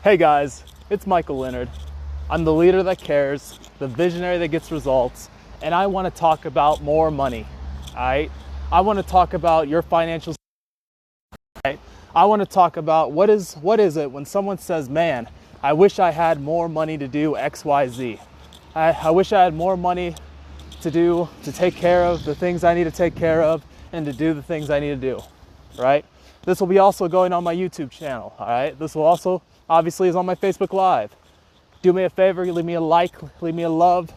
Hey guys, it's Michael Leonard. I'm the leader that cares, the visionary that gets results, and I want to talk about more money, all right? I want to talk about your financial, right? I want to talk about what is it when someone says, man, I wish I had more money to do X, Y, Z. I wish I had more money to take care of the things I need to take care of and to do the things I need to do, right? This will be also going on my YouTube channel, all right? This will also, obviously, is on my Facebook Live. Do me a favor, leave me a like, leave me a love.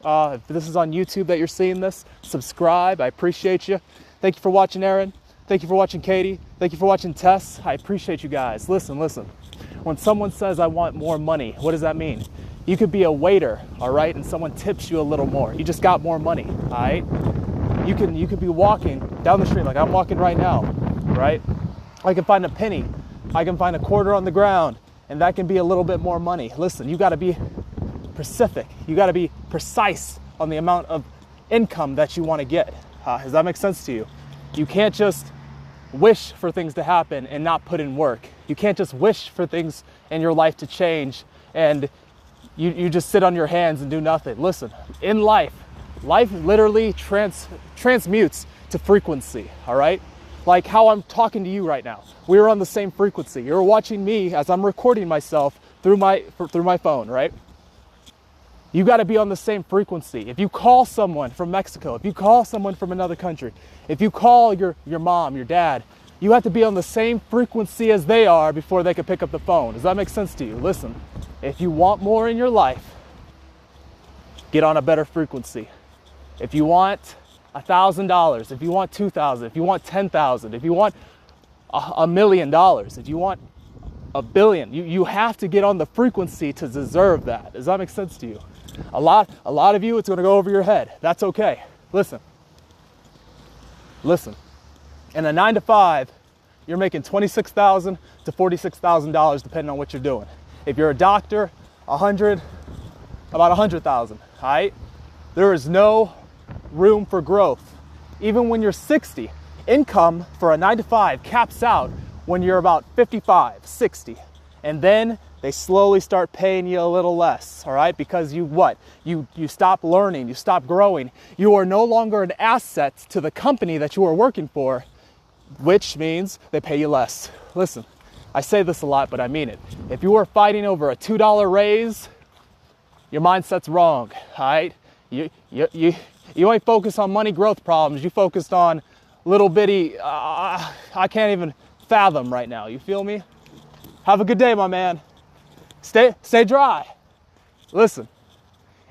If this is on YouTube that you're seeing this, subscribe, I appreciate you. Thank you for watching, Aaron. Thank you for watching, Katie. Thank you for watching, Tess. I appreciate you guys. Listen. When someone says, I want more money, what does that mean? You could be a waiter, all right, and someone tips you a little more. You just got more money, all right? You could be walking down the street like I'm walking right now, right? I can find a penny. I can find a quarter on the ground, and that can be a little bit more money. Listen, you got to be specific. You got to be precise on the amount of income that you want to get. Does that make sense to you? You can't just wish for things to happen and not put in work. You can't just wish for things in your life to change and you just sit on your hands and do nothing. Listen, in life literally transmutes to frequency, all right? Like how I'm talking to you right now. We're on the same frequency. You're watching me as I'm recording myself through my phone, right? You got to be on the same frequency. If you call someone from Mexico, if you call someone from another country, if you call your mom, your dad, you have to be on the same frequency as they are before they can pick up the phone. Does that make sense to you? Listen, if you want more in your life, get on a better frequency. If you want $1,000, if you want $2,000, if you want $10,000, if you want $1 million, if you want $1 billion, you have to get on the frequency to deserve that. Does that make sense to you? A lot of you, it's going to go over your head. That's okay. Listen. In a 9-to-5, you're making $26,000 to $46,000 depending on what you're doing. If you're a doctor, about $100,000. All right? There is no room for growth. Even when you're 60, income for a 9-to-5 caps out when you're about 55, 60. And then they slowly start paying you a little less, all right? Because you stop learning, you stop growing. You are no longer an asset to the company that you are working for, which means they pay you less. Listen, I say this a lot, but I mean it. If you are fighting over a $2 raise, your mindset's wrong, all right? You ain't focused on money growth problems. You focused on little bitty, I can't even fathom right now. You feel me? Have a good day, my man. Stay dry. Listen,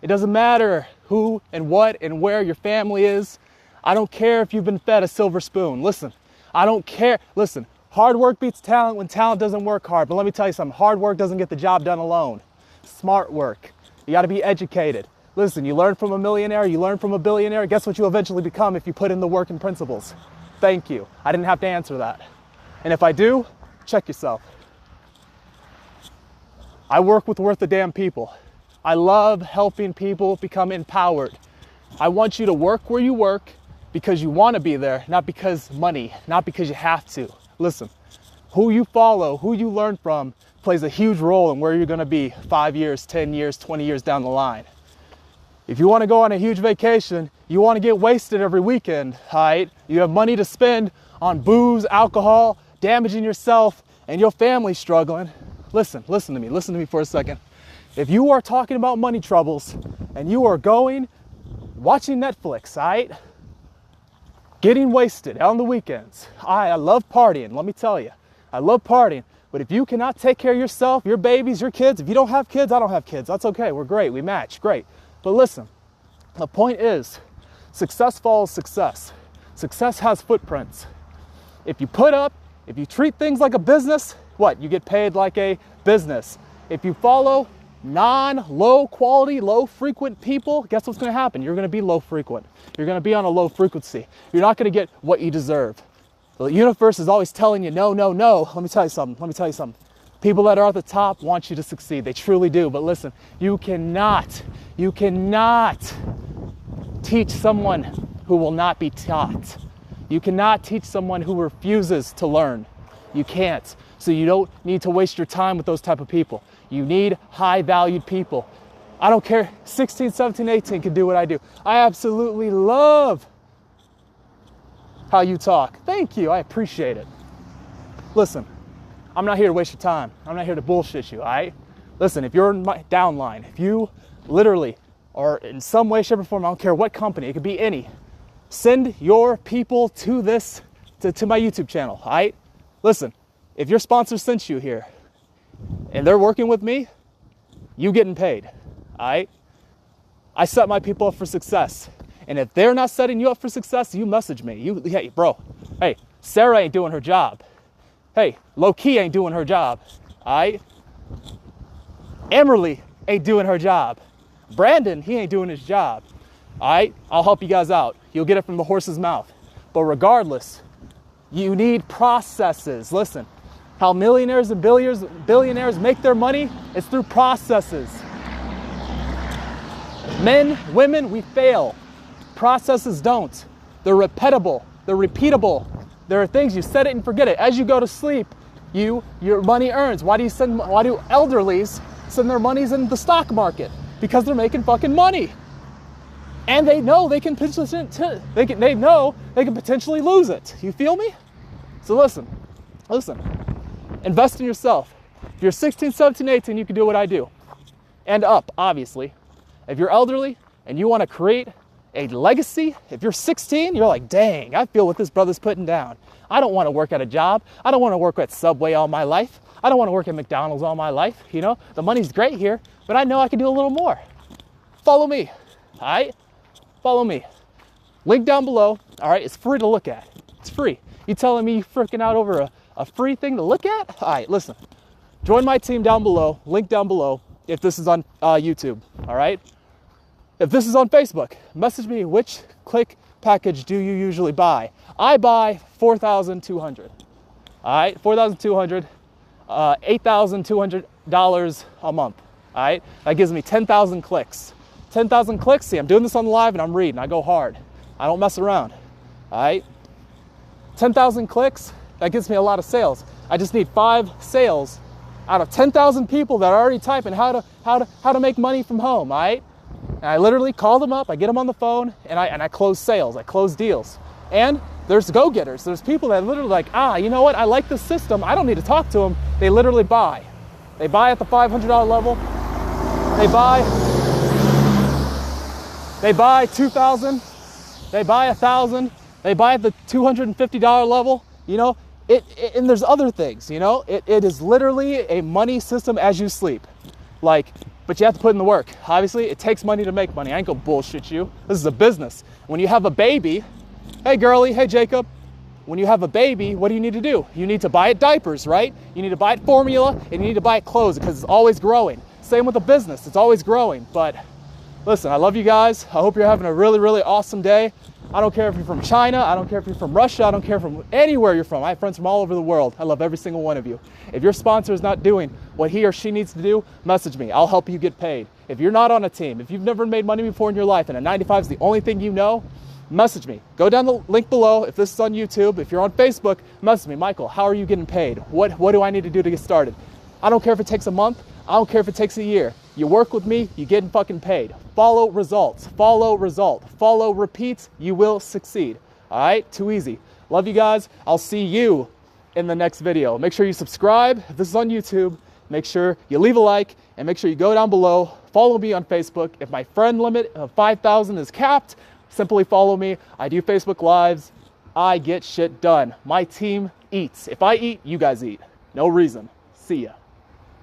it doesn't matter who and what and where your family is. I don't care if you've been fed a silver spoon. Listen, I don't care. Listen, hard work beats talent when talent doesn't work hard. But let me tell you something. Hard work doesn't get the job done alone. Smart work. You got to be educated. Listen, you learn from a millionaire, you learn from a billionaire. Guess what you eventually become if you put in the work and principles? Thank you. I didn't have to answer that. And if I do, check yourself. I work with worth the damn people. I love helping people become empowered. I want you to work where you work because you want to be there, not because money, not because you have to. Listen, who you follow, who you learn from plays a huge role in where you're going to be 5 years, 10 years, 20 years down the line. If you want to go on a huge vacation, you want to get wasted every weekend, all right? You have money to spend on booze, alcohol, damaging yourself, and your family struggling. Listen to me for a second. If you are talking about money troubles and you are watching Netflix, all right? Getting wasted on the weekends. I love partying, let me tell you. I love partying, but if you cannot take care of yourself, your babies, your kids, if you don't have kids, I don't have kids. That's okay, we're great, we match, great. But listen, the point is, success follows success. Success has footprints. If you treat things like a business, you get paid like a business. If you follow low quality, low frequent people, guess what's gonna happen? You're gonna be low frequent. You're gonna be on a low frequency. You're not gonna get what you deserve. The universe is always telling you no, no, no. Let me tell you something. People that are at the top want you to succeed. They truly do. But listen, you cannot teach someone who will not be taught. You cannot teach someone who refuses to learn. You can't. So you don't need to waste your time with those type of people. You need high-valued people. I don't care, 16, 17, 18 can do what I do. I absolutely love how you talk. Thank you, I appreciate it. Listen, I'm not here to waste your time. I'm not here to bullshit you, all right? Listen, if you're in my downline, if you literally are in some way, shape, or form, I don't care what company, it could be any, send your people to this, to my YouTube channel, all right? Listen, if your sponsor sent you here and they're working with me, you getting paid, all right? I set my people up for success. And if they're not setting you up for success, you message me. Hey, bro, hey, Sarah ain't doing her job. Hey, low-key ain't doing her job, all right? Emerly ain't doing her job. Brandon, he ain't doing his job, all right? I'll help you guys out. You'll get it from the horse's mouth. But regardless, you need processes. Listen, how millionaires and billionaires make their money is through processes. Men, women, we fail. Processes don't. They're repeatable. They're repeatable. There are things you set it and forget it. As you go to sleep, your money earns. Why do elderlies send their monies in the stock market? Because they're making fucking money. And they know they can potentially lose it. You feel me? So listen. Invest in yourself. If you're 16, 17, 18, you can do what I do. And up, obviously. If you're elderly and you want to create a legacy, if you're 16, you're like, dang, I feel what this brother's putting down. I don't want to work at a job. I don't want to work at Subway all my life. I don't want to work at McDonald's all my life. You know, the money's great here, but I know I can do a little more. Follow me, all right? Follow me. Link down below, all right? It's free to look at. It's free. You telling me you freaking out over a free thing to look at? All right, listen. Join my team down below, link down below, if this is on YouTube, all right? If this is on Facebook, message me which click package do you usually buy. I buy 4,200, all right? 4,200, $8,200 a month, all right? That gives me 10,000 clicks. 10,000 clicks, see, I'm doing this on live and I'm reading, I go hard. I don't mess around, all right? 10,000 clicks, that gets me a lot of sales. I just need 5 sales out of 10,000 people that are already typing how to make money from home, all right? And I literally call them up, I get them on the phone, and I close sales, I close deals. And there's go-getters, there's people that literally like, you know what, I like this system, I don't need to talk to them. They literally buy. They buy at the $500 level, they buy 2,000, they buy 1,000, they buy at the $250 level, you know, and there's other things, you know, it is literally a money system as you sleep. Like, but you have to put in the work. Obviously, it takes money to make money. I ain't gonna bullshit you. This is a business. When you have a baby, hey girlie, hey Jacob, when you have a baby, what do you need to do? You need to buy it diapers, right? You need to buy it formula, and you need to buy it clothes because it's always growing. Same with a business, it's always growing. But listen, I love you guys. I hope you're having a really, really awesome day. I don't care if you're from China, I don't care if you're from Russia, I don't care from anywhere you're from. I have friends from all over the world. I love every single one of you. If your sponsor is not doing what he or she needs to do, message me. I'll help you get paid. If you're not on a team, if you've never made money before in your life and a 9-to-5 is the only thing you know, message me. Go down the link below. If this is on YouTube, if you're on Facebook, message me. Michael, how are you getting paid? What do I need to do to get started? I don't care if it takes a month. I don't care if it takes a year. You work with me, you get fucking paid. Follow results, follow result, follow repeats, you will succeed. All right, too easy. Love you guys. I'll see you in the next video. Make sure you subscribe. If this is on YouTube, make sure you leave a like and make sure you go down below. Follow me on Facebook. If my friend limit of 5,000 is capped, simply follow me. I do Facebook Lives. I get shit done. My team eats. If I eat, you guys eat. No reason. See ya.